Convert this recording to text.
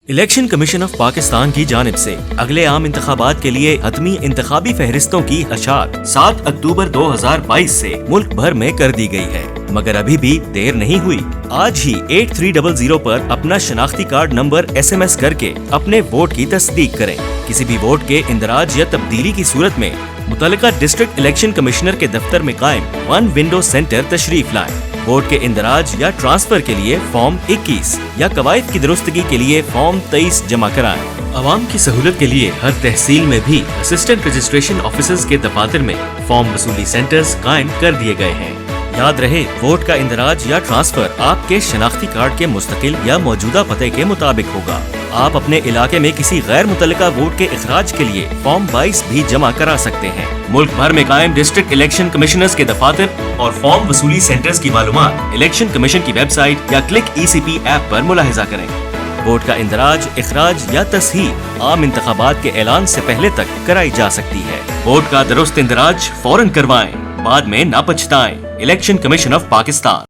Election commission of Pakistan کی جانب سے اگلے عام انتخابات کے لیے حتمی انتخابی فہرستوں کی اشاعت 7 اکتوبر 2022 سے ملک بھر میں کر دی گئی ہے، مگر ابھی بھی دیر نہیں ہوئی۔ آج ہی 8300 پر اپنا شناختی کارڈ نمبر SMS کر کے اپنے ووٹ کی تصدیق کریں۔ کسی بھی ووٹ کے اندراج یا تبدیلی کی صورت میں متعلقہ ڈسٹرکٹ الیکشن کمشنر کے دفتر میں قائم ون ونڈو سینٹر تشریف لائیں۔ ووٹ کے اندراج یا ٹرانسفر کے لیے فارم 21 یا قواعد کی درستگی کے لیے فارم 23 جمع کرائیں۔ عوام کی سہولت کے لیے ہر تحصیل میں بھی اسسٹنٹ رجسٹریشن آفیسرز کے دفاتر میں فارم وصولی سینٹرز قائم کر دیے گئے ہیں۔ یاد رہے، ووٹ کا اندراج یا ٹرانسفر آپ کے شناختی کارڈ کے مستقل یا موجودہ پتے کے مطابق ہوگا۔ آپ اپنے علاقے میں کسی غیر متعلقہ ووٹ کے اخراج کے لیے فارم 22 بھی جمع کرا سکتے ہیں۔ ملک بھر میں قائم ڈسٹرکٹ الیکشن کمشنرز کے دفاتر اور فارم وصولی سینٹرز کی معلومات الیکشن کمیشن کی ویب سائٹ یا کلک ECP ایپ پر ملاحظہ کریں۔ ووٹ کا اندراج، اخراج یا تصحیح عام انتخابات کے اعلان سے پہلے تک کرائی جا سکتی ہے۔ ووٹ کا درست اندراج فوراً کروائیں، بعد میں نہ پچھتائیں۔ Election commission of Pakistan.